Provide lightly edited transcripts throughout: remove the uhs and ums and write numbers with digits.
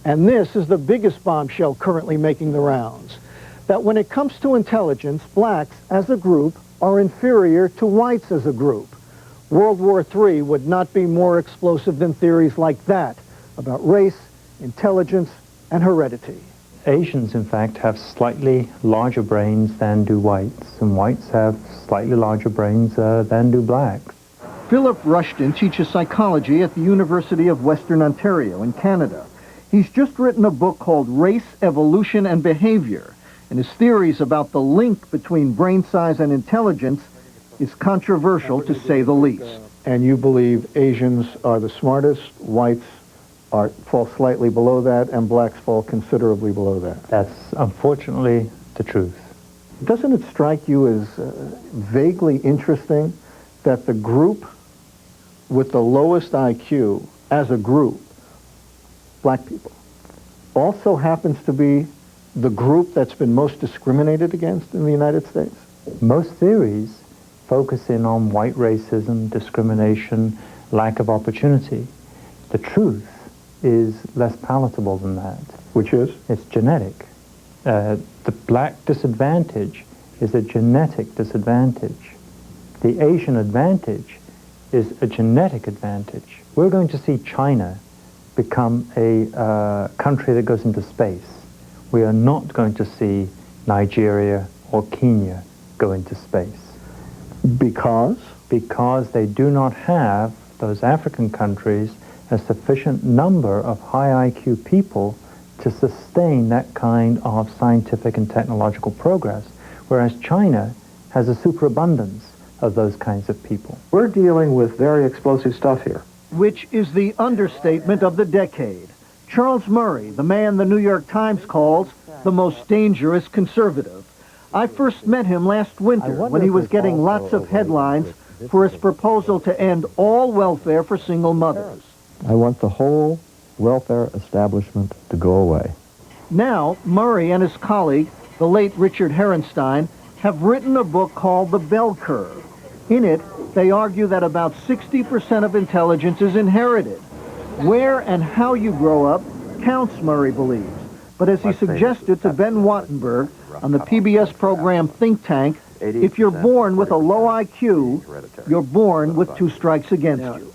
And this is the biggest bombshell currently making the rounds, that when it comes to intelligence, blacks as a group are inferior to whites as a group. World War III would not be more explosive than theories like that about race, intelligence, and heredity. Asians, in fact, have slightly larger brains than do whites, and whites have slightly larger brains than do blacks. Philip Rushton teaches psychology at the University of Western Ontario in Canada. He's just written a book called Race, Evolution, and Behavior, and his theories about the link between brain size and intelligence is controversial, to say the least. And you believe Asians are the smartest, whites fall slightly below that, and blacks fall considerably below that? That's unfortunately the truth. Doesn't it strike you as vaguely interesting that the group with the lowest IQ as a group, black people, also happens to be the group that's been most discriminated against in the United States? Most theories focus in on white racism, discrimination, lack of opportunity. The truth is less palatable than that. Which is? It's genetic. The black disadvantage is a genetic disadvantage. The Asian advantage is a genetic advantage. We're going to see China become a country that goes into space. We are not going to see Nigeria or Kenya go into space. Because? Because they do not have, those African countries, a sufficient number of high IQ people to sustain that kind of scientific and technological progress, whereas China has a superabundance of those kinds of people. We're dealing with very explosive stuff here. Which is the understatement of the decade. Charles Murray, the man the New York Times calls the most dangerous conservative. I first met him last winter when he was getting lots of headlines for his proposal to end all welfare for single mothers. I want the whole welfare establishment to go away. Now, Murray and his colleague, the late Richard Herenstein, have written a book called The Bell Curve. In it, they argue that about 60% of intelligence is inherited. Where and how you grow up counts, Murray believes. But as he suggested to Ben Wattenberg on the PBS program Think Tank, if you're born with a low IQ, you're born with 2 strikes against you.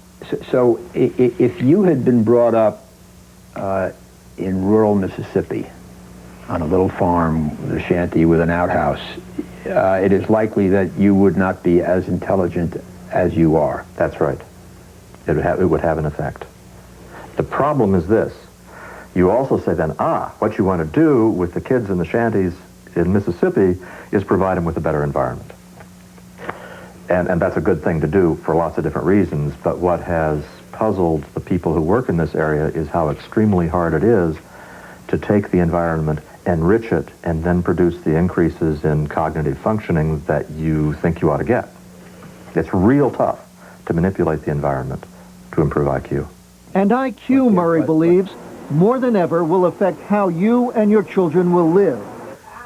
So if you had been brought up in rural Mississippi on a little farm, a shanty with an outhouse, it is likely that you would not be as intelligent as you are. That's right. It would have an effect. The problem is this. You also say then, what you want to do with the kids in the shanties in Mississippi is provide them with a better environment. And that's a good thing to do for lots of different reasons, but what has puzzled the people who work in this area is how extremely hard it is to take the environment, enrich it, and then produce the increases in cognitive functioning that you think you ought to get. It's real tough to manipulate the environment to improve IQ. And IQ, Murray believes, more than ever will affect how you and your children will live.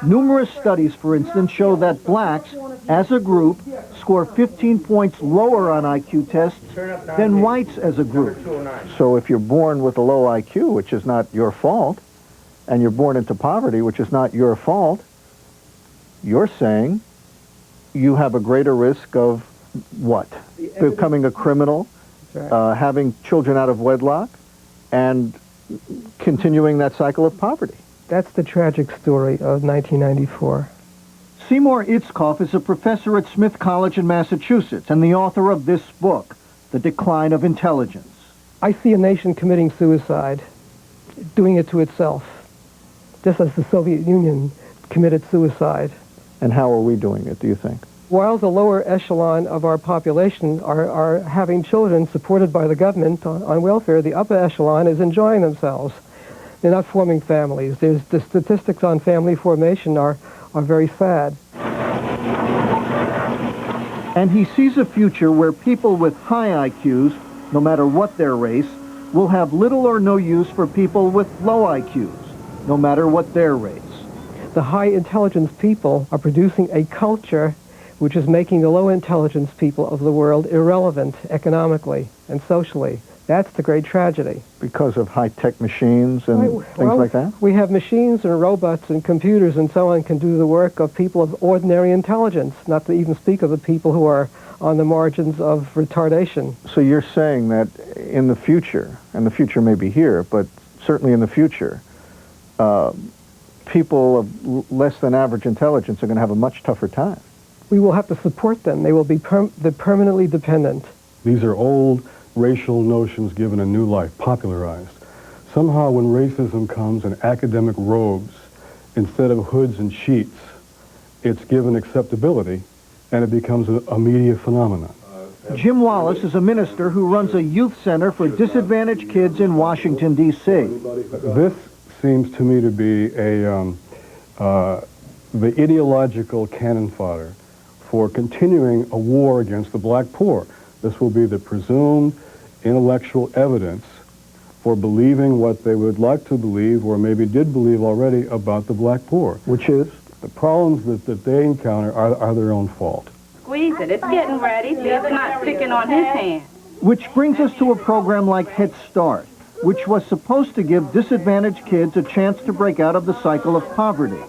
Numerous studies, for instance, show that blacks, as a group, score 15 points lower on IQ tests than whites as a group. So if you're born with a low IQ, which is not your fault, and you're born into poverty, which is not your fault, you're saying you have a greater risk of what? Becoming a criminal, having children out of wedlock, and continuing that cycle of poverty. That's the tragic story of 1994. Seymour Itzkoff is a professor at Smith College in Massachusetts and the author of this book, The Decline of Intelligence. I see a nation committing suicide, doing it to itself, just as the Soviet Union committed suicide. And how are we doing it, do you think? While the lower echelon of our population are having children supported by the government on welfare, the upper echelon is enjoying themselves. They're not forming families. The statistics on family formation are very sad. And he sees a future where people with high IQs, no matter what their race, will have little or no use for people with low IQs, no matter what their race. The high intelligence people are producing a culture which is making the low intelligence people of the world irrelevant economically and socially. That's the great tragedy. Because of high-tech machines and things like that? We have machines and robots and computers and so on can do the work of people of ordinary intelligence, not to even speak of the people who are on the margins of retardation. So you're saying that in the future, and the future may be here, but certainly in the future, people of less than average intelligence are going to have a much tougher time. We will have to support them. They will be permanently dependent. These are old racial notions given a new life, popularized. Somehow when racism comes in academic robes, instead of hoods and sheets, it's given acceptability, and it becomes a media phenomenon. Jim Wallace is a minister who runs a youth center for disadvantaged kids in Washington, D.C. This seems to me to be the ideological cannon fodder for continuing a war against the black poor. This will be the presumed intellectual evidence for believing what they would like to believe, or maybe did believe already, about the black poor. Which is? The problems that they encounter are their own fault. Squeeze it. It's getting ready. See, it's not sticking on his hand. Which brings us to a program like Head Start, which was supposed to give disadvantaged kids a chance to break out of the cycle of poverty.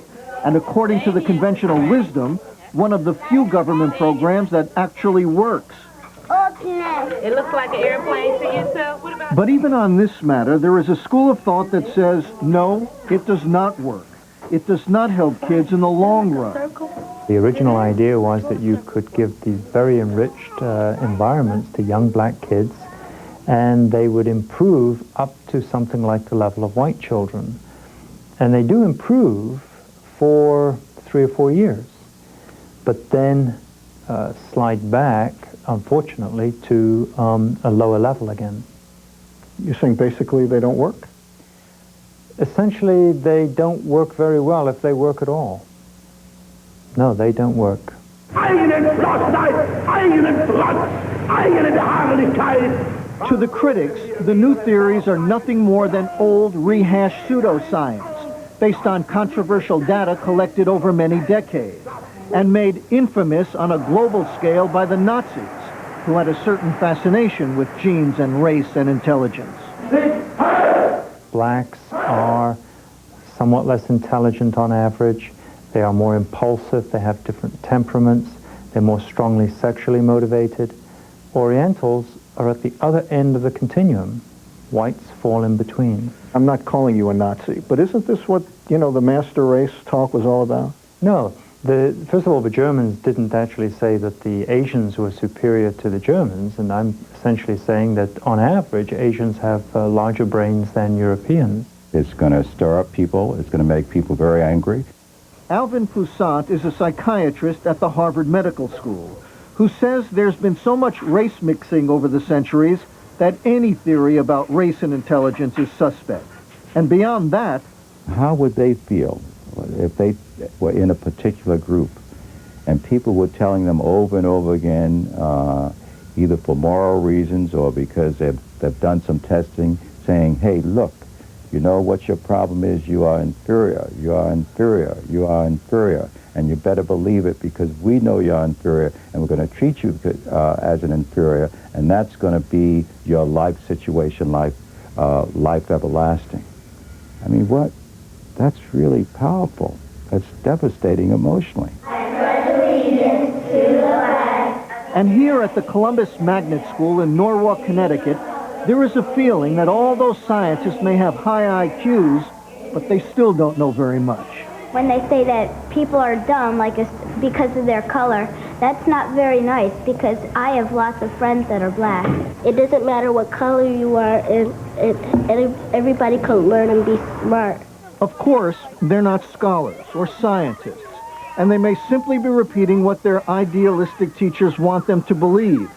And according to the conventional wisdom, one of the few government programs that actually works. It looks like an airplane to you, so what about... But even on this matter, there is a school of thought that says, no, it does not work. It does not help kids in the long run. The original idea was that you could give these very enriched environments to young black kids, and they would improve up to something like the level of white children. And they do improve for 3 or 4 years, but then slide back, unfortunately, to a lower level again. You're saying basically they don't work? Essentially, they don't work very well, if they work at all. No, they don't work. To the critics, the new theories are nothing more than old, rehashed pseudoscience, based on controversial data collected over many decades, and made infamous on a global scale by the Nazis, who had a certain fascination with genes and race and intelligence. Blacks are somewhat less intelligent on average. They are more impulsive. They have different temperaments. They're more strongly sexually motivated. Orientals are at the other end of the continuum. Whites fall in between. I'm not calling you a Nazi, but isn't this what, the master race talk was all about? No. First of all, the Germans didn't actually say that the Asians were superior to the Germans, and I'm essentially saying that on average, Asians have larger brains than Europeans. It's going to stir up people. It's going to make people very angry. Alvin Poussant is a psychiatrist at the Harvard Medical School who says there's been so much race mixing over the centuries that any theory about race and intelligence is suspect. And beyond that... How would they feel if they were in a particular group and people were telling them over and over again, either for moral reasons or because they've done some testing, saying, hey, look, you know what your problem is? You are inferior, you are inferior, you are inferior. And you better believe it because we know you're inferior and we're going to treat you as an inferior, and that's going to be your life situation, life everlasting. I mean, what? That's really powerful. That's devastating emotionally. And here at the Columbus Magnet School in Norwalk, Connecticut, there is a feeling that all those scientists may have high IQs, but they still don't know very much. When they say that people are dumb, like because of their color, that's not very nice, because I have lots of friends that are black. It doesn't matter what color you are, everybody can learn and be smart. Of course, they're not scholars or scientists, and they may simply be repeating what their idealistic teachers want them to believe.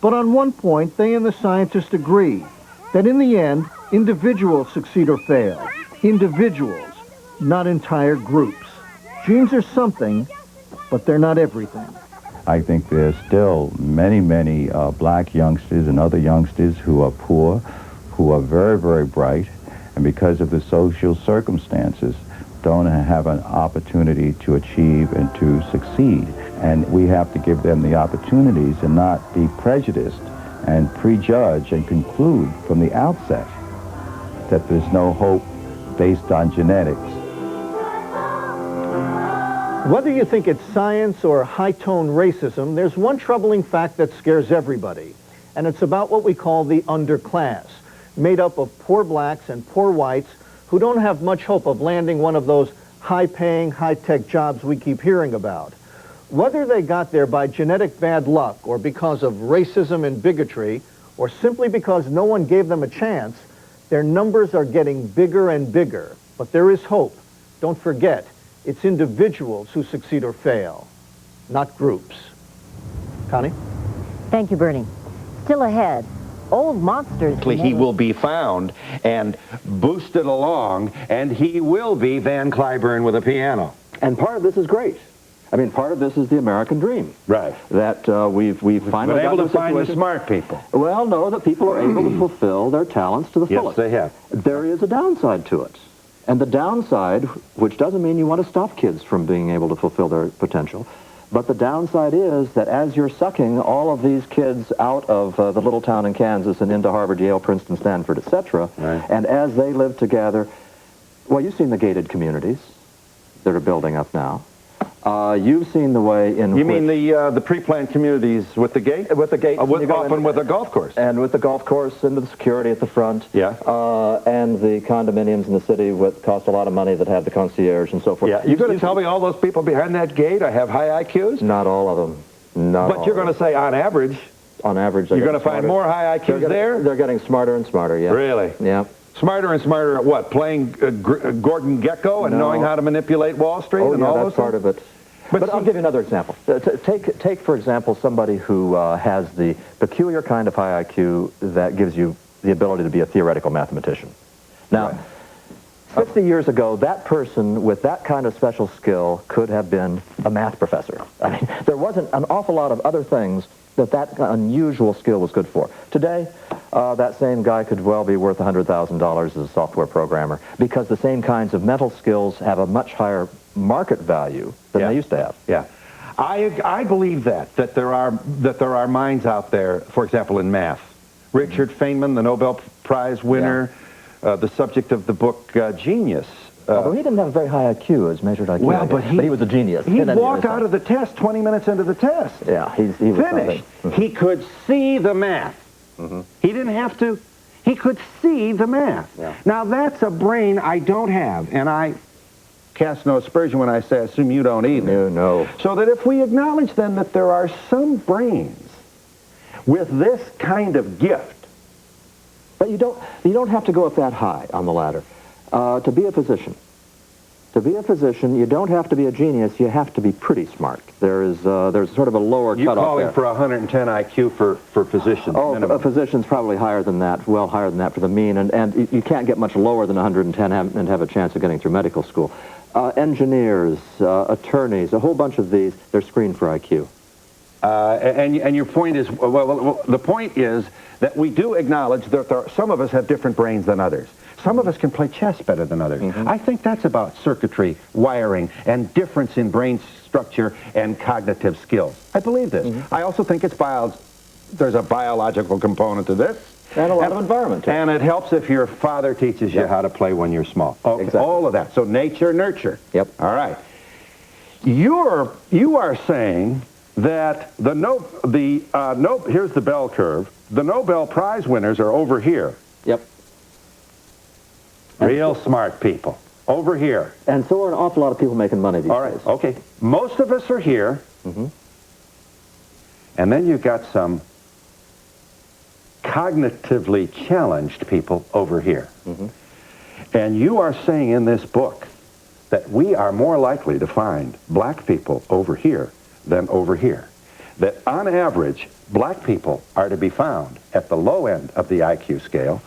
But on one point, they and the scientists agree that in the end, individuals succeed or fail. Individuals, not entire groups. Genes are something, but they're not everything. I think there's still many, many black youngsters and other youngsters who are poor, who are very, very bright, and because of the social circumstances, don't have an opportunity to achieve and to succeed. And we have to give them the opportunities and not be prejudiced and prejudge and conclude from the outset that there's no hope based on genetics. Whether you think it's science or high-tone racism, there's one troubling fact that scares everybody, and it's about what we call the underclass, made up of poor blacks and poor whites who don't have much hope of landing one of those high-paying, high-tech jobs we keep hearing about. Whether they got there by genetic bad luck or because of racism and bigotry, or simply because no one gave them a chance, their numbers are getting bigger and bigger. But there is hope. Don't forget, it's individuals who succeed or fail, not groups. Connie? Thank you, Bernie. Still ahead, old monsters. He will be found and boosted along, and he will be Van Cliburn with a piano. And part of this is great. I mean, part of this is the American dream. Right. That we've finally been able to find the situation. smart people. Well, no, that people are able to fulfill their talents to the fullest. Yes, they have. There is a downside to it. And the downside, which doesn't mean you want to stop kids from being able to fulfill their potential, but the downside is that as you're sucking all of these kids out of the little town in Kansas and into Harvard, Yale, Princeton, Stanford, etc., right. and as they live together, well, you've seen the gated communities that are building up now. You've seen the way in You mean the pre-planned communities with the gate? With the gate. Often with a golf course. And with the golf course and the security at the front. Yeah. And the condominiums in the city cost a lot of money that have the concierge and so forth. Yeah. You're going to tell me all those people behind that gate have high IQs? Not all of them. But you're going to say on average. On average. You're going to find more high IQs there? They're getting smarter and smarter, yeah. Really? Yeah. Smarter and smarter at what? Playing Gordon Gekko and knowing how to manipulate Wall Street and all that's part of it. But I'll give you another example. Take, for example, somebody who has the peculiar kind of high IQ that gives you the ability to be a theoretical mathematician. Now, 50 years ago, that person with that kind of special skill could have been a math professor. I mean, there wasn't an awful lot of other things that unusual skill was good for. Today, that same guy could well be worth $100,000 as a software programmer because the same kinds of mental skills have a much higher market value than they used to have. Yeah. I believe that there are minds out there, for example, in math. Richard Feynman, the Nobel Prize winner, the subject of the book Genius. Although he didn't have a very high IQ as measured IQ. Well, but he was a genius. He'd walk out of the test 20 minutes into the test. Yeah, he was finished. He could see the math. He didn't have to. He could see the math. Yeah. Now, that's a brain I don't have, and I cast no aspersion when I say I assume you don't either. No. So that if we acknowledge then that there are some brains with this kind of gift. But you don't have to go up that high on the ladder. To be a physician. To be a physician, you don't have to be a genius, you have to be pretty smart. There's sort of a lower cutoff there. You're calling for 110 IQ for physicians. Oh, a physician's probably higher than that, well higher than that for the mean, and you can't get much lower than 110 and have a chance of getting through medical school. Engineers, attorneys, a whole bunch of these, they're screened for IQ. And your point is, well, the point is that we do acknowledge that some of us have different brains than others. Some of us can play chess better than others. I think that's about circuitry, wiring, and difference in brain structure and cognitive skills. I believe this. I also think there's a biological component to this. And a lot of environment. And it helps if your father teaches you how to play when you're small. Okay. Exactly. All of that. So nature, nurture. Yep. All right. You are saying that here's the bell curve. The Nobel Prize winners are over here. Yep. Real smart people. Over here. And so are an awful lot of people making money these days. All right, okay. Most of us are here. And then you've got some cognitively challenged people over here. And you are saying in this book that we are more likely to find black people over here than over here. That on average, black people are to be found at the low end of the IQ scale,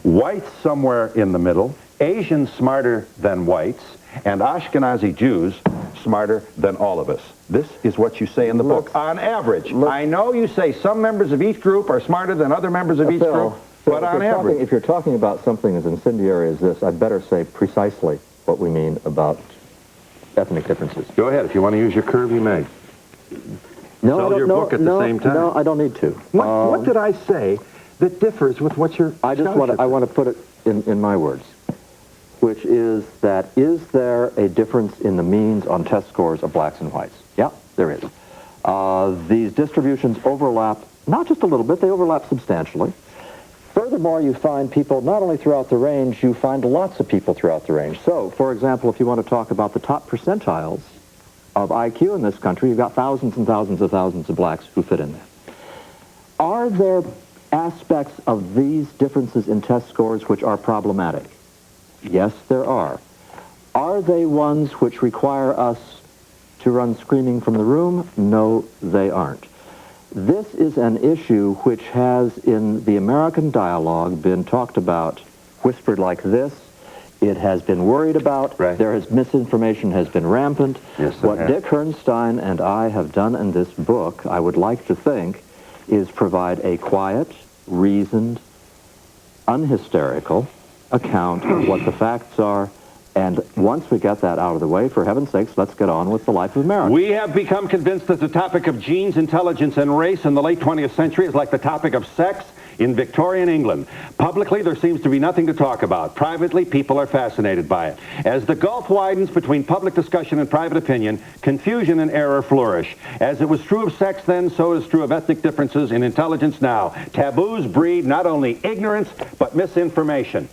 whites somewhere in the middle, Asians smarter than whites, and Ashkenazi Jews smarter than all of us. This is what you say in the book, on average. I know you say some members of each group are smarter than other members of each group, but on average. If you're talking about something as incendiary as this, I'd better say precisely what we mean about ethnic differences. Go ahead. If you want to use your curve, you may. No, sell your book at the same time. No, I don't need to. What did I say that differs with what your I want to put it in my words, which is that is there a difference in the means on test scores of blacks and whites? Yeah, there is. These distributions overlap, not just a little bit, they overlap substantially. Furthermore, you find people not only throughout the range, you find lots of people throughout the range. So, for example, if you want to talk about the top percentiles of IQ in this country, you've got thousands and thousands of blacks who fit in there. Are there aspects of these differences in test scores which are problematic? Yes, there are. Are they ones which require us to run screaming from the room? No, they aren't. This is an issue which has, in the American dialogue, been talked about, whispered like this. It has been worried about. Right. Misinformation has been rampant. Yes, what Dick Herrnstein and I have done in this book, I would like to think, is provide a quiet, reasoned, unhysterical account of what the facts are. And once we get that out of the way, for heaven's sakes, let's get on with the life of America. We have become convinced that the topic of genes, intelligence, and race in the late 20th century is like the topic of sex in Victorian England. Publicly, there seems to be nothing to talk about. Privately, people are fascinated by it. As the gulf widens between public discussion and private opinion, confusion and error flourish. As it was true of sex then, so is true of ethnic differences in intelligence now. Taboos breed not only ignorance, but misinformation.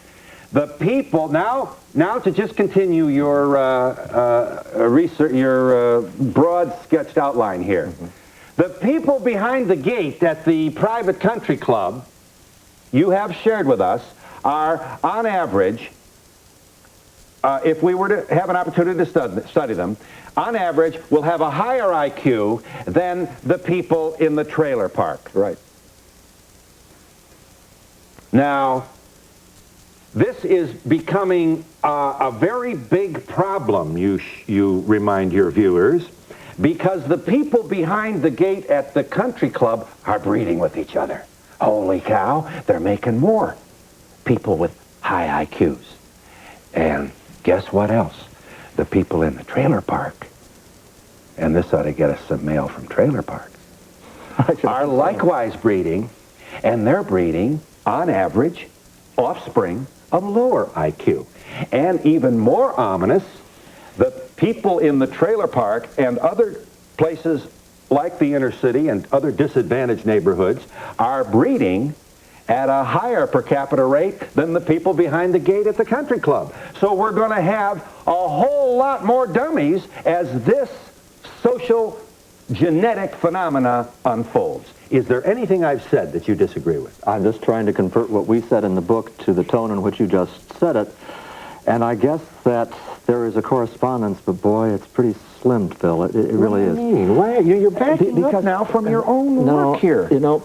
The people, now to just continue your research, your broad sketched outline here. Mm-hmm. The people behind the gate at the private country club you have shared with us are, on average, if we were to have an opportunity to study them, on average will have a higher IQ than the people in the trailer park. Right. Now, this is becoming a very big problem, you remind your viewers, because the people behind the gate at the country club are breeding with each other. Holy cow, they're making more people with high IQs. And guess what else? The people in the trailer park, and this ought to get us some mail from trailer parks, are likewise breeding, and they're breeding, on average, offspring of lower IQ. And even more ominous, the people in the trailer park and other places like the inner city and other disadvantaged neighborhoods are breeding at a higher per capita rate than the people behind the gate at the country club. So we're going to have a whole lot more dummies as this social genetic phenomena unfolds. Is there anything I've said that you disagree with? I'm just trying to convert what we said in the book to the tone in which you just said it. And I guess that there is a correspondence, but boy, it's pretty slim, Phil. It really is. Why? You're backing up now from your own work here. You know,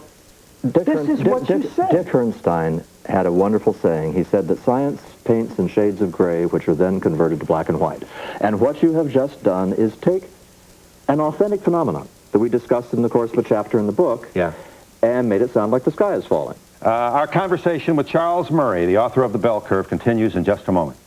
Dick Dick Herrnstein had a wonderful saying. He said that science paints in shades of gray, which are then converted to black and white. And what you have just done is take an authentic phenomenon that we discussed in the course of a chapter in the book, and made it sound like the sky is falling. Our conversation with Charles Murray, the author of The Bell Curve, continues in just a moment.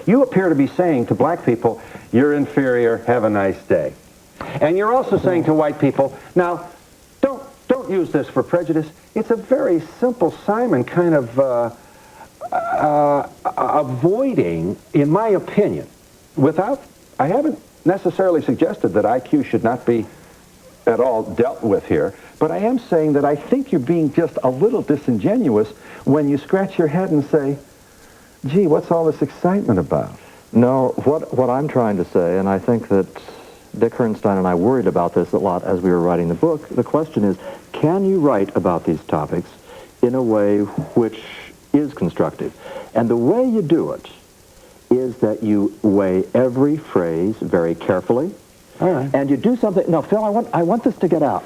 You appear to be saying to black people, you're inferior, have a nice day. And you're also saying to white people, now, don't use this for prejudice. It's a very simple Simon kind of avoiding, in my opinion, I haven't necessarily suggested that IQ should not be at all dealt with here, but I am saying that I think you're being just a little disingenuous when you scratch your head and say, gee, what's all this excitement about? No, what I'm trying to say, and I think that Dick Herrnstein and I worried about this a lot as we were writing the book, the question is, can you write about these topics in a way which is constructive? And the way you do it is that you weigh every phrase very carefully. All right. And you do something. No, Phil, I want this to get out.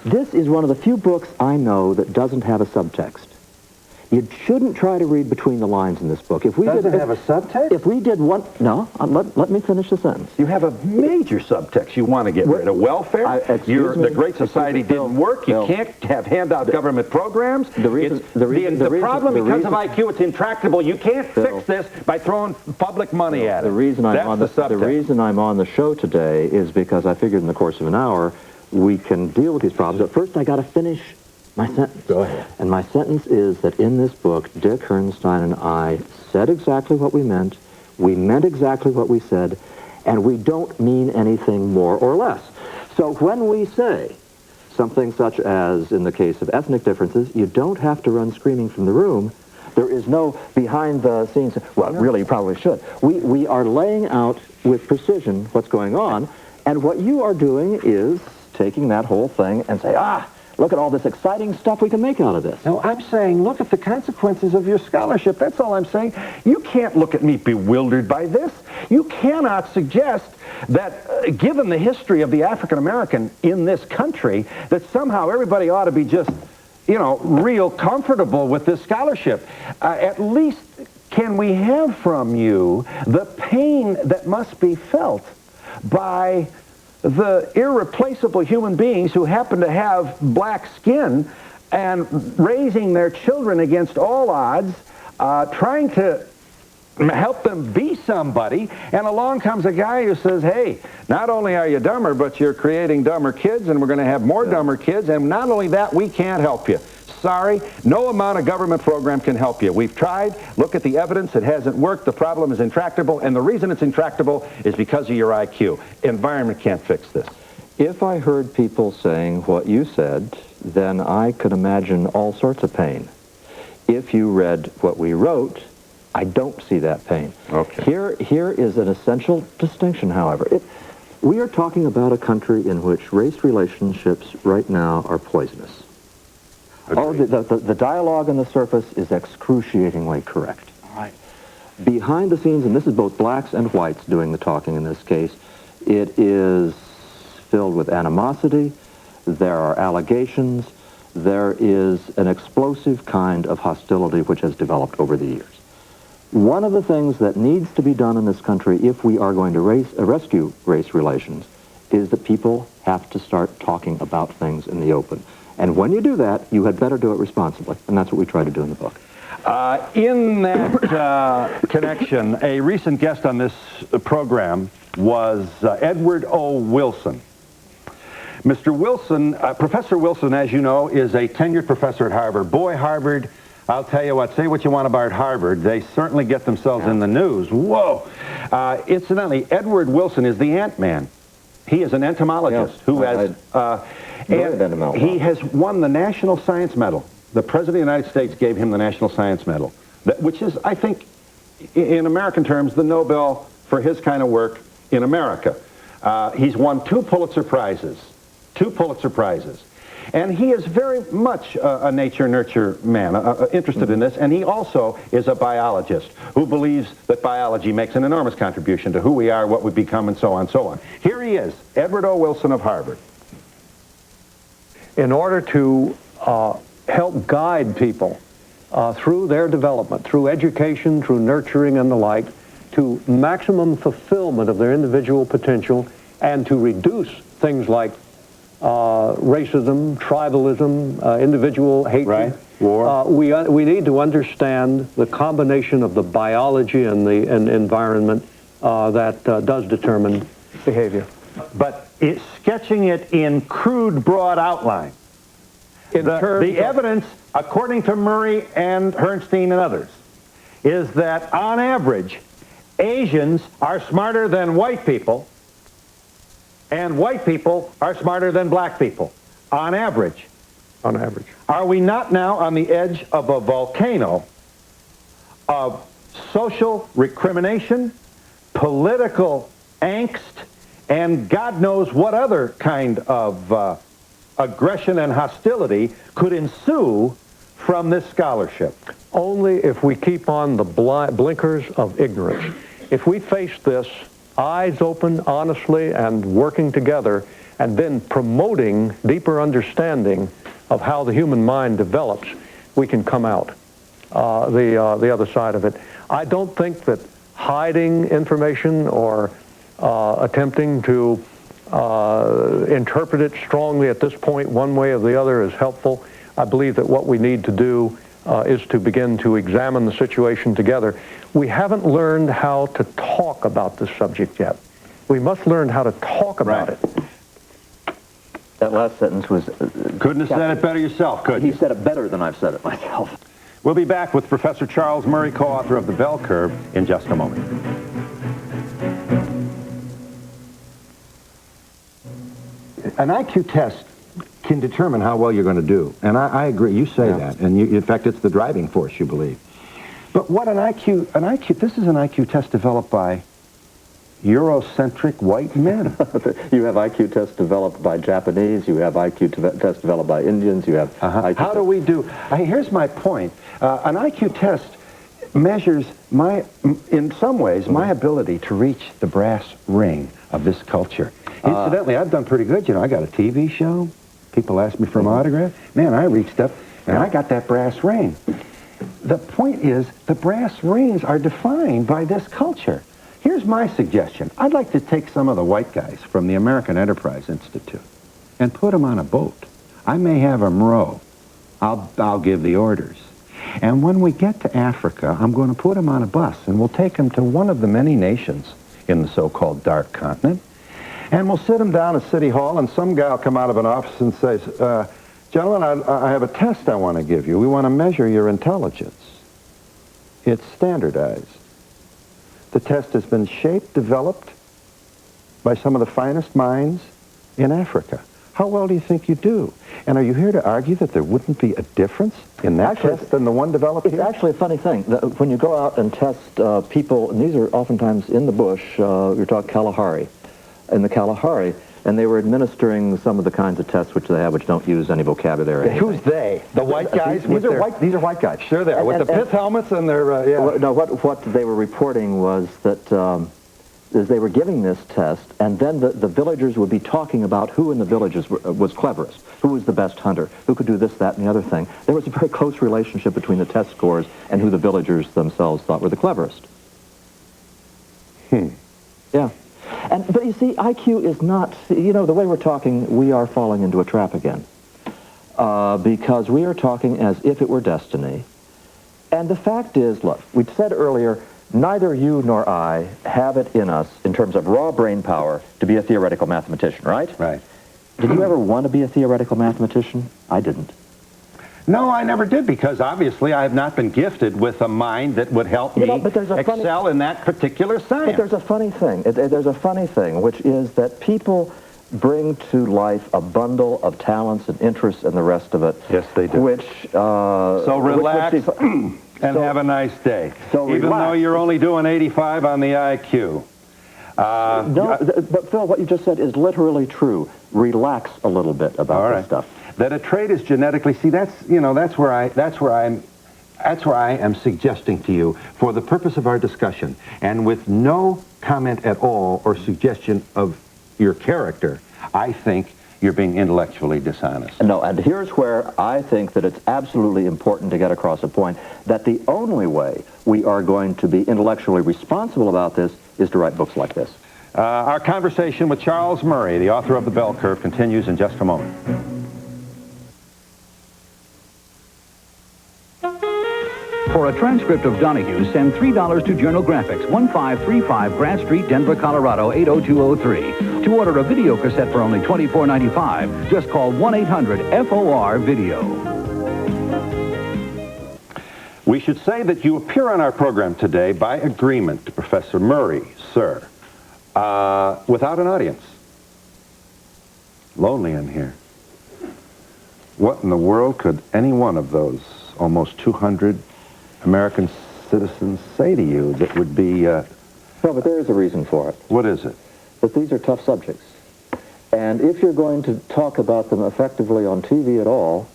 This is one of the few books I know that doesn't have a subtext. You shouldn't try to read between the lines in this book. If we Doesn't have a subtext? If we did one... No, let me finish the sentence. You have a major subtext you want to get rid of. Welfare, the Great Society didn't work. You can't have handout government programs. The problem, because of IQ, it's intractable. You can't fix this by throwing public money at it. The reason I'm on the show today is because I figured in the course of an hour we can deal with these problems. But first I got to finish my sentence. Go ahead. And my sentence is that in this book, Dick Herrnstein and I said exactly what we meant exactly what we said, and we don't mean anything more or less. So when we say something such as, in the case of ethnic differences, you don't have to run screaming from the room, there is no behind-the-scenes, well, really, you probably should. We are laying out with precision what's going on, and what you are doing is taking that whole thing and say, look at all this exciting stuff we can make out of this. No, I'm saying look at the consequences of your scholarship. That's all I'm saying. You can't look at me bewildered by this. You cannot suggest that, given the history of the African American in this country, that somehow everybody ought to be just, real comfortable with this scholarship. At least can we have from you the pain that must be felt by the irreplaceable human beings who happen to have black skin and raising their children against all odds, trying to help them be somebody, and along comes a guy who says, hey, not only are you dumber, but you're creating dumber kids, and we're going to have more dumber kids, and not only that, we can't help you. Sorry, no amount of government program can help you. We've tried. Look at the evidence. It hasn't worked. The problem is intractable, and the reason it's intractable is because of your IQ. Environment can't fix this. If I heard people saying what you said, then I could imagine all sorts of pain. If you read what we wrote, I don't see that pain. Okay. Here is an essential distinction, however. We are talking about a country in which race relationships right now are poisonous. Oh, the dialogue on the surface is excruciatingly correct. All right. Behind the scenes, and this is both blacks and whites doing the talking in this case, it is filled with animosity, there are allegations, there is an explosive kind of hostility which has developed over the years. One of the things that needs to be done in this country if we are going to rescue race relations is that people have to start talking about things in the open. And when you do that, you had better do it responsibly. And that's what we try to do in the book. In that connection, a recent guest on this program was Edward O. Wilson. Mr. Wilson, Professor Wilson, as you know, is a tenured professor at Harvard. Boy, Harvard, I'll tell you what, say what you want about Harvard. They certainly get themselves in the news. Whoa. Incidentally, Edward Wilson is the Ant-Man. He is an entomologist who has... And he has won the National Science Medal. The President of the United States gave him the National Science Medal, which is, I think, in American terms, the Nobel for his kind of work in America. He's won 2 Pulitzer Prizes. 2 Pulitzer Prizes. And he is very much a nature-nurture man, interested in this, and he also is a biologist who believes that biology makes an enormous contribution to who we are, what we become, and so on and so on. Here he is, Edward O. Wilson of Harvard. In order to help guide people through their development, through education, through nurturing and the like, to maximum fulfillment of their individual potential, and to reduce things like racism, tribalism, individual hatred. Right. War. We need to understand the combination of the biology and the environment that does determine behavior. But it's sketching it in crude, broad outline. The evidence, according to Murray and Herrnstein and others, is that on average, Asians are smarter than white people, and white people are smarter than black people, on average. On average. Are we not now on the edge of a volcano of social recrimination, political angst, and God knows what other kind of aggression and hostility could ensue from this scholarship? Only if we keep on the blinkers of ignorance. If we face this eyes open honestly and working together, and then promoting deeper understanding of how the human mind develops, we can come out the other side of it. I don't think that hiding information or attempting to interpret it strongly at this point one way or the other is helpful. I believe that what we need to do is to begin to examine the situation together. We haven't learned how to talk about this subject yet. We must learn how to talk about it. That last sentence was... Couldn't have said it better yourself, could you? He said it better than I've said it myself. We'll be back with Professor Charles Murray, co-author of The Bell Curve, in just a moment. An IQ test can determine how well you're going to do. And I agree, you say that. And in fact, it's the driving force, you believe. But what this is an IQ test developed by Eurocentric white men. You have IQ tests developed by Japanese, you have IQ tests developed by Indians, you have IQ How do we do? Here's my point. An IQ test measures in some ways, my ability to reach the brass ring of this culture. Incidentally, I've done pretty good. You know, I got a TV show. People ask me for an autograph. Man, I reached up and I got that brass ring. The point is, the brass rings are defined by this culture. Here's my suggestion. I'd like to take some of the white guys from the American Enterprise Institute and put them on a boat. I may have them row. I'll give the orders. And when we get to Africa, I'm going to put them on a bus, and we'll take them to one of the many nations in the so-called Dark Continent, and we'll sit them down at City Hall, and some guy will come out of an office and says, gentlemen, I have a test I want to give you. We want to measure your intelligence. It's standardized. The test has been shaped, developed by some of the finest minds in Africa. How well do you think you do? And are you here to argue that there wouldn't be a difference in that test than the one developed here? It's actually a funny thing. When you go out and test people, and these are oftentimes in the bush, you're talking Kalahari, in the Kalahari, and they were administering some of the kinds of tests which they have, which don't use any vocabulary. Who's they? The white guys? These are white guys. Sure they are, with the pith helmets and their, yeah. No, what they were reporting was that is they were giving this test, and then the villagers would be talking about who in the villages was cleverest, who was the best hunter, who could do this, that, and the other thing. There was a very close relationship between the test scores and who the villagers themselves thought were the cleverest. Yeah. But you see, IQ is not, you know, the way we're talking, we are falling into a trap again. Because we are talking as if it were destiny. And the fact is, look, we said earlier, neither you nor I have it in us, in terms of raw brain power, to be a theoretical mathematician, right? Right. Did you ever want to be a theoretical mathematician? I didn't. No, I never did, because obviously I have not been gifted with a mind that would help me excel in that particular science. But there's a funny thing. There's a funny thing, which is that people bring to life a bundle of talents and interests and the rest of it. Yes, they do. Which, so relax and have a nice day. So even though you're only doing 85 on the IQ. No, but Phil, what you just said is literally true. Relax a little bit about this stuff. That a trait is genetically, see, that's where I am suggesting to you, for the purpose of our discussion, and with no comment at all or suggestion of your character, I think you're being intellectually dishonest. No, and here's where I think that it's absolutely important to get across a point that the only way we are going to be intellectually responsible about this is to write books like this. Our conversation with Charles Murray, the author of The Bell Curve, continues in just a moment. For a transcript of Donahue, send $3 to Journal Graphics, 1535 Grant Street, Denver, Colorado, 80203. To order a video cassette for only $24.95, just call 1-800-FOR-VIDEO. We should say that you appear on our program today by agreement, Professor Murray, sir, without an audience. Lonely in here. What in the world could any one of those almost 200 American citizens say to you that would be... No, but there is a reason for it. What is it? That these are tough subjects. And if you're going to talk about them effectively on TV at all,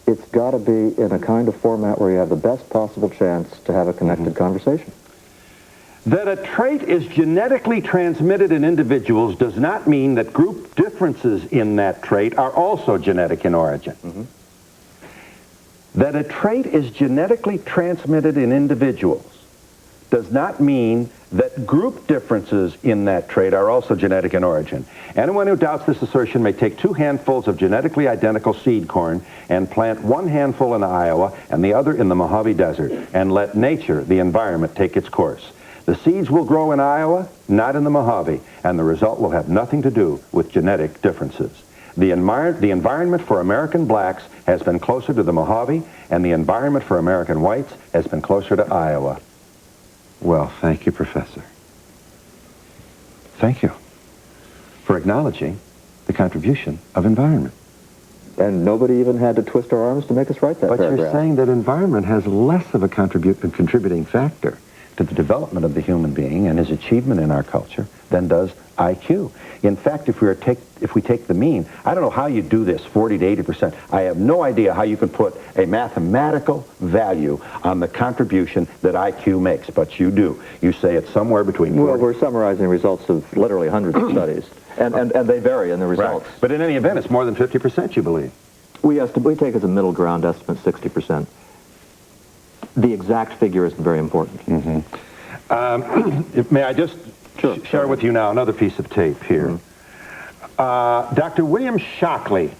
it's got to be in a kind of format where you have the best possible chance to have a connected conversation. That a trait is genetically transmitted in individuals does not mean that group differences in that trait are also genetic in origin. That a trait is genetically transmitted in individuals does not mean that group differences in that trait are also genetic in origin. Anyone who doubts this assertion may take 2 handfuls of genetically identical seed corn and plant 1 handful in Iowa and the other in the Mojave Desert and let nature, the environment, take its course. The seeds will grow in Iowa, not in the Mojave, and the result will have nothing to do with genetic differences. The environment for American blacks has been closer to the Mojave, and the environment for American whites has been closer to Iowa. Well, thank you, Professor. Thank you for acknowledging the contribution of environment. And nobody even had to twist our arms to make us write that But paragraph. you're saying that environment has less of a contributing factor to the development of the human being and his achievement in our culture than does IQ. In fact, if we take the mean, I don't know how you do this, 40 to 80%. I have no idea how you can put a mathematical value on the contribution that IQ makes, but you do. You say it's somewhere between 40. Well, we're summarizing results of literally hundreds of studies, and they vary in the results. Right. But in any event, it's more than 50%, you believe. We take as a middle ground estimate 60%. The exact figure isn't very important. May I just share with you now another piece of tape here. Dr. William Shockley,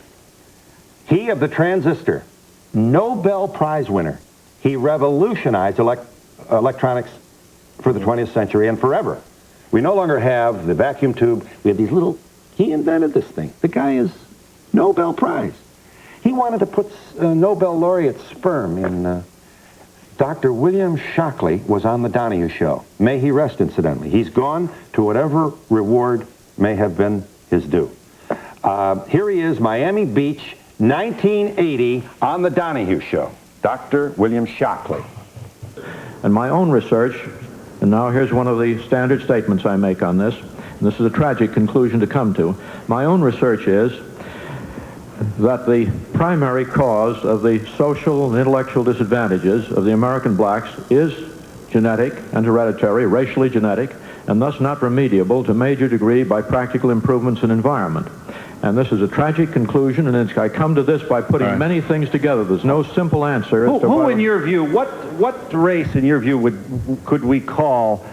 he of the transistor, Nobel Prize winner. He revolutionized electronics for the 20th century and forever. We no longer have the vacuum tube. We have these little, he invented this thing. The guy is Nobel Prize. He wanted to put Nobel laureate sperm in... Dr. William Shockley was on the Donahue Show. May he rest, incidentally. He's gone to whatever reward may have been his due. Here he is, Miami Beach, 1980, on the Donahue Show. Dr. William Shockley. And my own research, and now here's one of the standard statements I make on this, and this is a tragic conclusion to come to. My own research is that the primary cause of the social and intellectual disadvantages of the American blacks is genetic and hereditary, racially genetic, and thus not remediable to major degree by practical improvements in environment. And this is a tragic conclusion, and I come to this by putting many things together. There's no simple answer. Who in your view, what race in your view could we call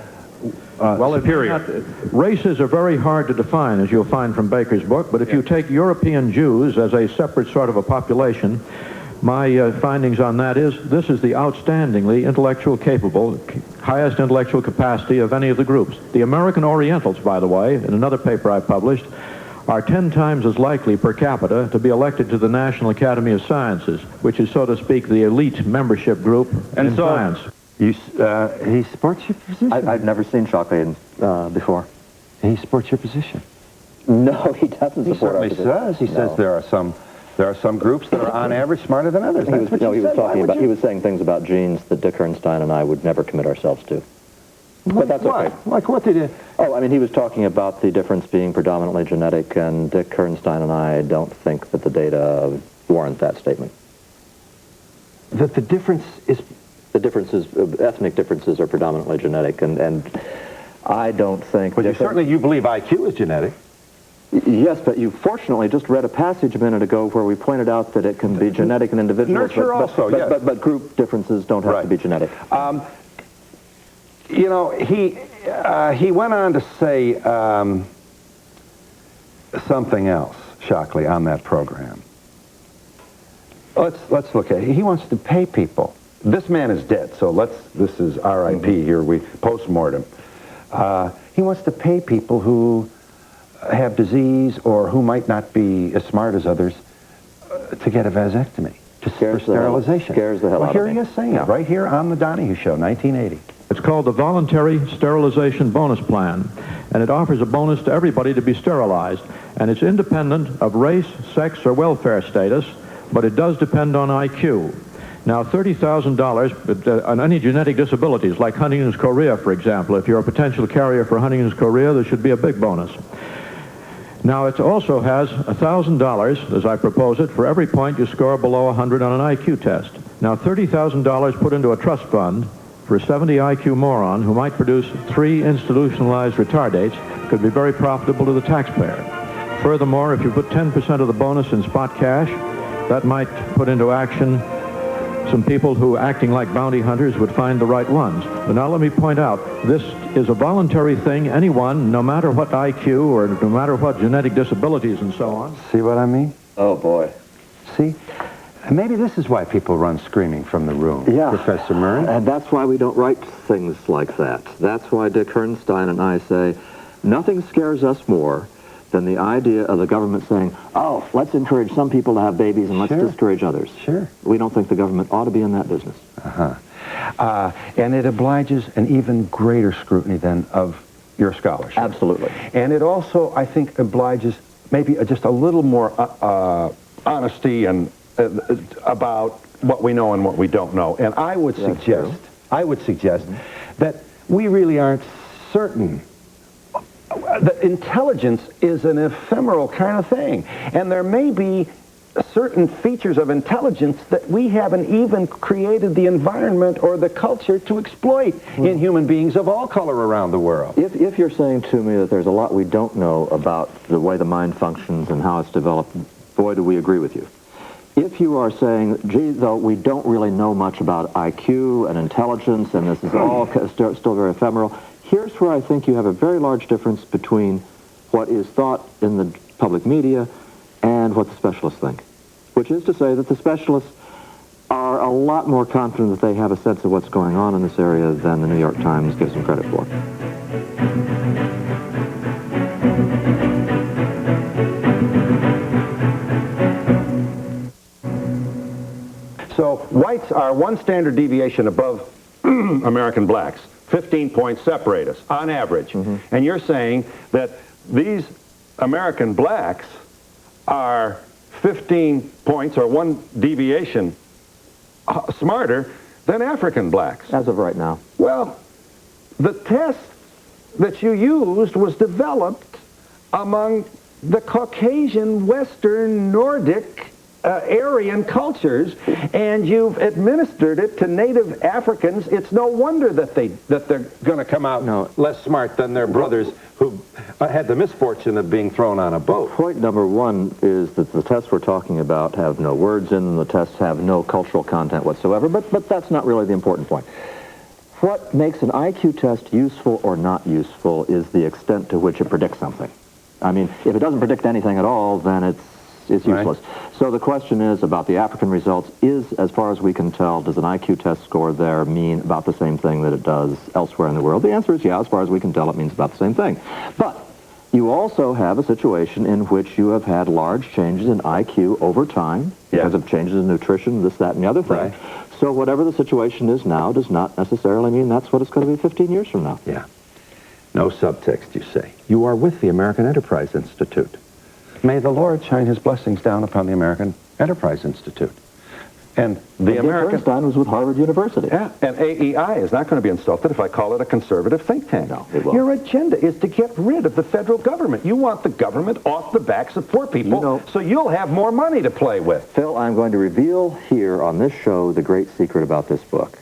superior? Races are very hard to define, as you'll find from Baker's book, but if you take European Jews as a separate sort of a population, my findings on that is this is the outstandingly intellectual capable, highest intellectual capacity of any of the groups. The American Orientals, by the way, in another paper I published, are 10 times as likely per capita to be elected to the National Academy of Sciences, which is, so to speak, the elite membership group in science. He supports your position? I've never seen Shockley before. He supports your position? No, he doesn't support our position. He certainly says. He says there are some groups that are on average smarter than others. He was saying things about genes that Dick Ernstein and I would never commit ourselves to. But that's okay. Like what did he... Oh, I mean, he was talking about the difference being predominantly genetic, and Dick Ernstein and I don't think that the data warrant that statement. That the difference is... The differences, ethnic differences, are predominantly genetic, and I don't think... But you believe IQ is genetic. Yes, but you fortunately just read a passage a minute ago where we pointed out that it can be genetic in individuals. Nurture but group differences don't have to be genetic. You know, he went on to say something else, Shockley, on that program. Let's look at it. He wants to pay people. This man is dead, so this is R.I.P. here, we post-mortem. He wants to pay people who have disease or who might not be as smart as others to get a vasectomy, for sterilization. Scares the hell out of me. Here he is saying it, right here on the Donahue Show, 1980. It's called the Voluntary Sterilization Bonus Plan, and it offers a bonus to everybody to be sterilized, and it's independent of race, sex, or welfare status, but it does depend on IQ. Now, $30,000 on any genetic disabilities, like Huntington's chorea, for example. If you're a potential carrier for Huntington's chorea, there should be a big bonus. Now, it also has $1,000, as I propose it, for every point you score below 100 on an IQ test. Now, $30,000 put into a trust fund for a 70 IQ moron who might produce 3 institutionalized retardates could be very profitable to the taxpayer. Furthermore, if you put 10% of the bonus in spot cash, that might put into action some people who, acting like bounty hunters, would find the right ones. But now let me point out, this is a voluntary thing. Anyone, no matter what IQ or no matter what genetic disabilities and so on. See what I mean? Oh, boy. See? And maybe this is why people run screaming from the room, Professor Murray. And that's why we don't write things like that. That's why Dick Herrnstein and I say, nothing scares us more than the idea of the government saying, oh, let's encourage some people to have babies and let's discourage others. Sure. We don't think the government ought to be in that business. And it obliges an even greater scrutiny than of your scholarship. Absolutely. And it also, I think, obliges maybe just a little more honesty and about what we know and what we don't know. And I would suggest that we really aren't certain. That intelligence is an ephemeral kind of thing. And there may be certain features of intelligence that we haven't even created the environment or the culture to exploit in human beings of all color around the world. If you're saying to me that there's a lot we don't know about the way the mind functions and how it's developed, boy, do we agree with you. If you are saying, gee, though, we don't really know much about IQ and intelligence, and this is all still very ephemeral, here's where I think you have a very large difference between what is thought in the public media and what the specialists think, which is to say that the specialists are a lot more confident that they have a sense of what's going on in this area than the New York Times gives them credit for. So whites are one standard deviation above American blacks. 15 points separate us, on average. And you're saying that these American blacks are 15 points or one deviation smarter than African blacks. As of right now. Well, the test that you used was developed among the Caucasian, Western, Nordic, Aryan cultures, and you've administered it to native Africans. It's no wonder that they're going to come out less smart than their brothers who had the misfortune of being thrown on a boat. Point number one is that the tests we're talking about have no words in them. The tests have no cultural content whatsoever, but that's not really the important point. What makes an IQ test useful or not useful is the extent to which it predicts something. I mean, if it doesn't predict anything at all, then it's useless. Right. So the question is about the African results is, as far as we can tell, does an IQ test score there mean about the same thing that it does elsewhere in the world? The answer is yeah, as far as we can tell, it means about the same thing. But you also have a situation in which you have had large changes in IQ over time because of changes in nutrition, this, that, and the other thing. Right. So whatever the situation is now does not necessarily mean that's what it's going to be 15 years from now. Yeah. No subtext, you say. You are with the American Enterprise Institute. May the Lord shine his blessings down upon the American Enterprise Institute. And the American... Bernstein was with Harvard University. Yeah, and AEI is not going to be insulted if I call it a conservative think tank. No, it won't. Your agenda is to get rid of the federal government. You want the government off the backs of poor people so you'll have more money to play with. Phil, I'm going to reveal here on this show the great secret about this book,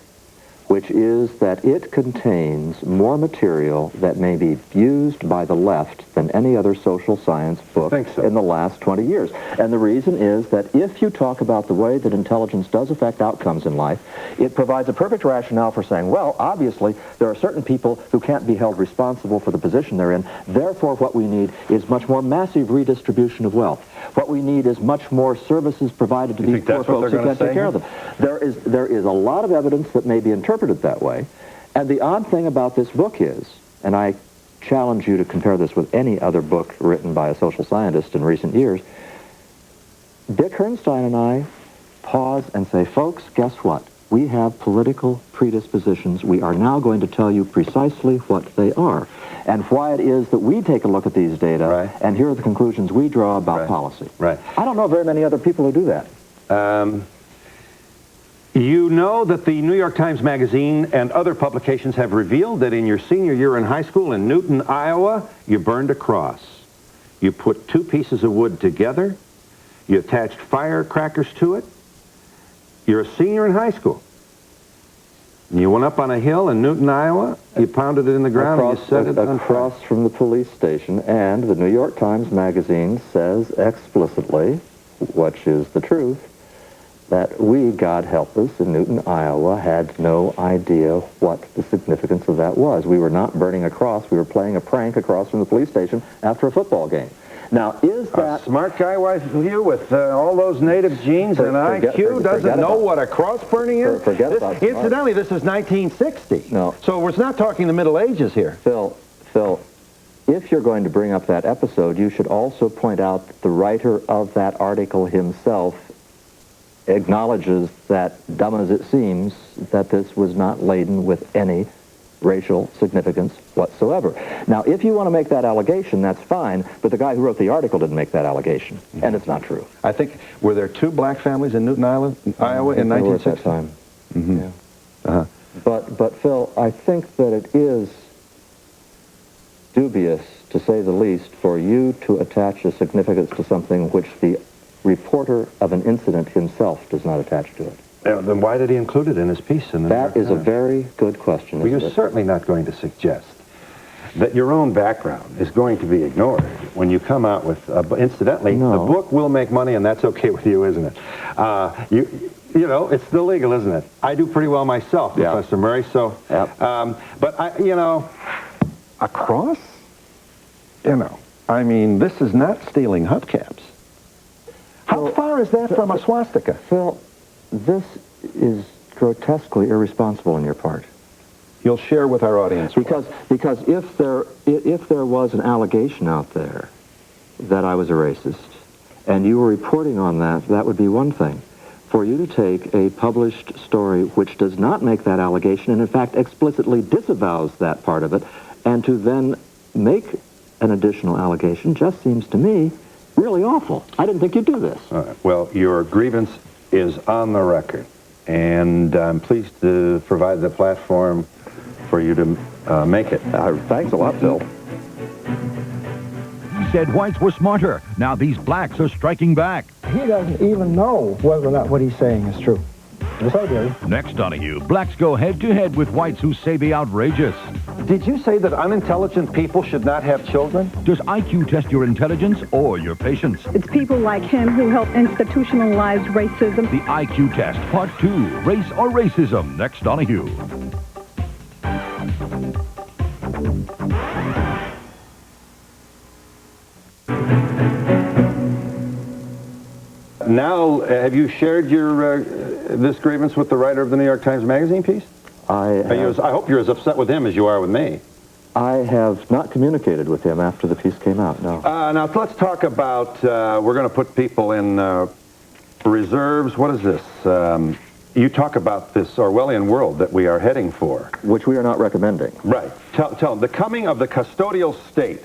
which is that it contains more material that may be used by the left than any other social science book in the last 20 years. And the reason is that if you talk about the way that intelligence does affect outcomes in life, it provides a perfect rationale for saying, well, obviously, there are certain people who can't be held responsible for the position they're in. Therefore, what we need is much more massive redistribution of wealth. What we need is much more services provided to these poor folks who can't take care of them. There is a lot of evidence that may be interpreted that way. And the odd thing about this book is, and I challenge you to compare this with any other book written by a social scientist in recent years, Dick Herrnstein and I pause and say, folks, guess what? We have political predispositions. We are now going to tell you precisely what they are and why it is that we take a look at these data and here are the conclusions we draw about policy. Right. I don't know very many other people who do that. You know that the New York Times Magazine and other publications have revealed that in your senior year in high school in Newton, Iowa, you burned a cross. You put two pieces of wood together. You attached firecrackers to it. You're a senior in high school. You went up on a hill in Newton, Iowa, you pounded it in the ground, and you set it on fire. Across from the police station, and the New York Times Magazine says explicitly, which is the truth, that we, God help us, in Newton, Iowa, had no idea what the significance of that was. We were not burning a cross. We were playing a prank across from the police station after a football game. Now, is that... A smart guy like you with all those native genes and IQ doesn't know what a cross burning is? Incidentally, this is 1960. No. So we're not talking the Middle Ages here. Phil, if you're going to bring up that episode, you should also point out that the writer of that article himself acknowledges that, dumb as it seems, that this was not laden with any racial significance whatsoever. Now, if you want to make that allegation, that's fine, but the guy who wrote the article didn't make that allegation, and it's not true. I think, were there 2 black families in Newton, Iowa in 1960? At that time. Mm-hmm. Yeah. But Phil, I think that it is dubious, to say the least, for you to attach a significance to something which the reporter of an incident himself does not attach to it. Then why did he include it in his piece? That is a very good question. Well, you're certainly not going to suggest that your own background is going to be ignored when you come out with, incidentally, the book will make money, and that's okay with you, isn't it? You know, it's still legal, isn't it? I do pretty well myself, Professor Murray, so, but you know, a cross? You know, I mean, this is not stealing hubcaps. How far is that from a swastika? Phil, this is grotesquely irresponsible on your part. You'll share with our audience. Because if there was an allegation out there that I was a racist, and you were reporting on that, that would be one thing. For you to take a published story which does not make that allegation, and in fact explicitly disavows that part of it, and to then make an additional allegation just seems to me really awful. I didn't think you'd do this. Well, your grievance is on the record, and I'm pleased to provide the platform for you to make it. Thanks a lot, Phil. He said whites were smarter. Now these blacks are striking back. He doesn't even know whether or not what he's saying is true. Yes, I do. Next, Donahue, blacks go head-to-head with whites who say the outrageous. Did you say that unintelligent people should not have children? Does IQ test your intelligence or your patience? It's people like him who help institutionalize racism. The IQ test, part 2, race or racism. Next, Donahue. Now, have you shared your this grievance with the writer of the New York Times Magazine piece? I hope you're as upset with him as you are with me. I have not communicated with him after the piece came out, no. Now, let's talk about, we're going to put people in reserves. What is this? You talk about this Orwellian world that we are heading for. Which we are not recommending. Right. Tell them, the coming of the custodial state.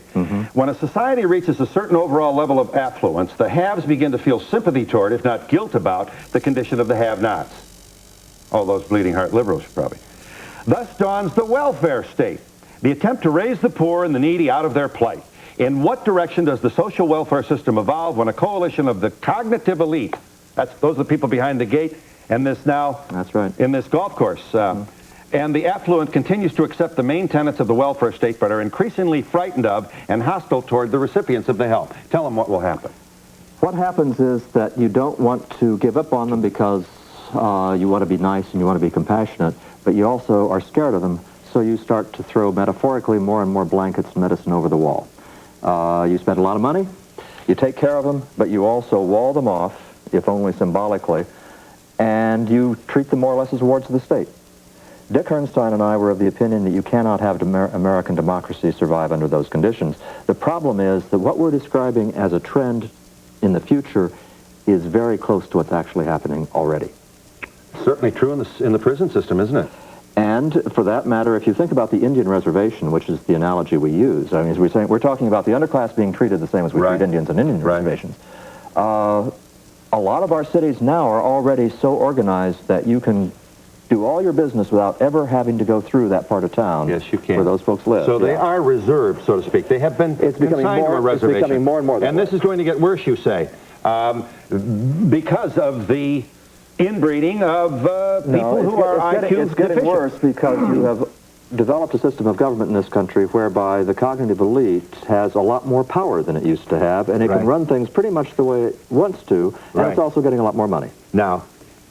When a society reaches a certain overall level of affluence, the haves begin to feel sympathy toward, if not guilt about, the condition of the have-nots. All those bleeding heart liberals, probably. Thus dawns the welfare state, the attempt to raise the poor and the needy out of their plight. In what direction does the social welfare system evolve when a coalition of the cognitive elite, those are the people behind the gate, and this now, that's right, in this golf course, and the affluent continues to accept the main tenets of the welfare state, but are increasingly frightened of and hostile toward the recipients of the help. Tell them what will happen. What happens is that you don't want to give up on them because you want to be nice and you want to be compassionate, but you also are scared of them, so you start to throw, metaphorically, more and more blankets and medicine over the wall. You spend a lot of money, you take care of them, but you also wall them off, if only symbolically, and you treat them more or less as wards of the state. Dick Herrnstein and I were of the opinion that you cannot have American democracy survive under those conditions. The problem is that what we're describing as a trend in the future is very close to what's actually happening already. Certainly true in the prison system, isn't it? And for that matter, if you think about the Indian reservation, which is the analogy we use, I mean, as we're saying, we're talking about the underclass being treated the same as we treat Indians on Indian reservations. A lot of our cities now are already so organized that you can do all your business without ever having to go through that part of town. Yes, you can. Where those folks live. So they are reserved, so to speak. They have been consigned to a reservation. It's becoming more and more. And this is going to get worse, you say, because of the inbreeding of people who are IQ It's getting worse because you have developed a system of government in this country whereby the cognitive elite has a lot more power than it used to have, and it can run things pretty much the way it wants to, and it's also getting a lot more money. Now,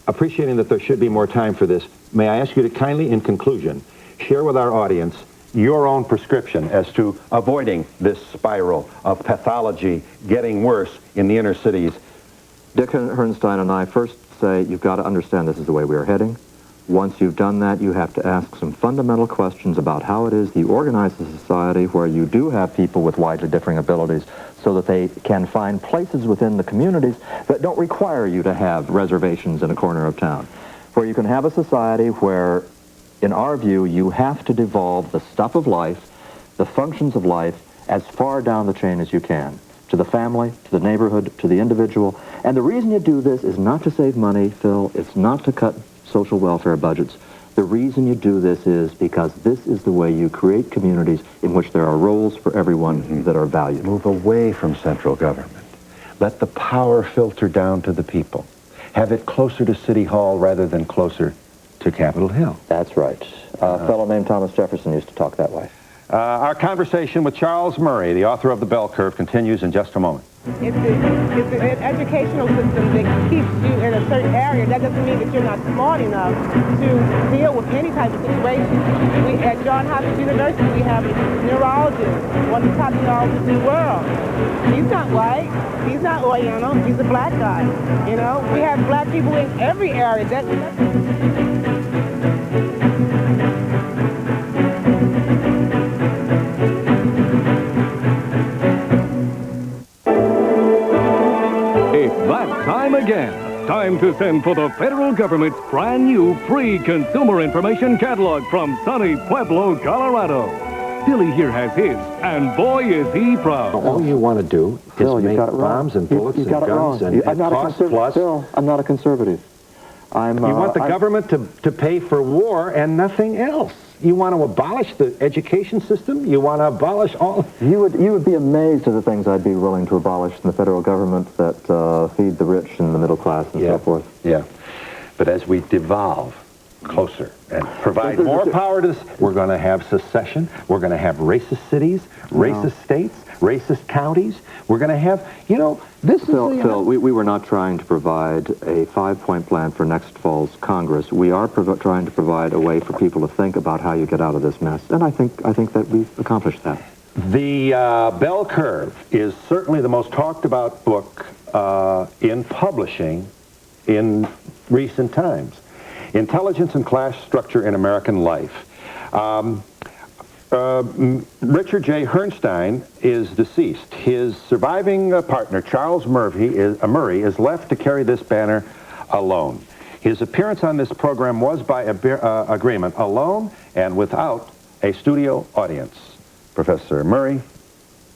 appreciating that there should be more time for this, may I ask you to kindly, in conclusion, share with our audience your own prescription as to avoiding this spiral of pathology getting worse in the inner cities. Dick Herrnstein and I first say you've got to understand this is the way we are heading. Once you've done that, you have to ask some fundamental questions about how it is you organize a society where you do have people with widely differing abilities so that they can find places within the communities that don't require you to have reservations in a corner of town. Where you can have a society where, in our view, you have to devolve the stuff of life, the functions of life, as far down the chain as you can. To the family, to the neighborhood, to the individual. And the reason you do this is not to save money, Phil. It's not to cut social welfare budgets. The reason you do this is because this is the way you create communities in which there are roles for everyone that are valued. Move away from central government. Let the power filter down to the people. Have it closer to City Hall rather than closer to Capitol Hill. That's right. A fellow named Thomas Jefferson used to talk that way. Our conversation with Charles Murray, the author of The Bell Curve, continues in just a moment. It's an educational system that keeps you in a certain area. That doesn't mean that you're not smart enough to deal with any type of situation. At Johns Hopkins University, we have a neurologist, one of the top neurologists in the world. He's not white. He's not Oriental. He's a black guy. You know, we have black people in every area. Time again. Time to send for the federal government's brand new free consumer information catalog from sunny Pueblo, Colorado. Billy here has his, and boy is he proud. All you want to do is make bombs and bullets and guns and cost plus. Phil, I'm not a conservative. You want the government to pay for war and nothing else. You want to abolish the education system? You want to abolish all... You would be amazed at the things I'd be willing to abolish in the federal government that feed the rich and the middle class and so forth. Yeah. But as we devolve closer and provide more power to this, we're going to have secession. We're going to have racist cities, racist states, racist counties. We're going to have, you know, this Phil, we were not trying to provide a 5-point plan for next fall's Congress. We are trying to provide a way for people to think about how you get out of this mess, and I think that we've accomplished that. The Bell Curve is certainly the most talked about book in publishing in recent times. Intelligence and Class Structure in American Life. Richard J. Herrnstein is deceased. His surviving partner, Charles Murray, is left to carry this banner alone. His appearance on this program was by agreement, alone and without a studio audience. Professor Murray,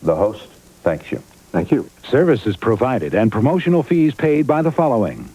the host, thanks you. Thank you. Services provided and promotional fees paid by the following.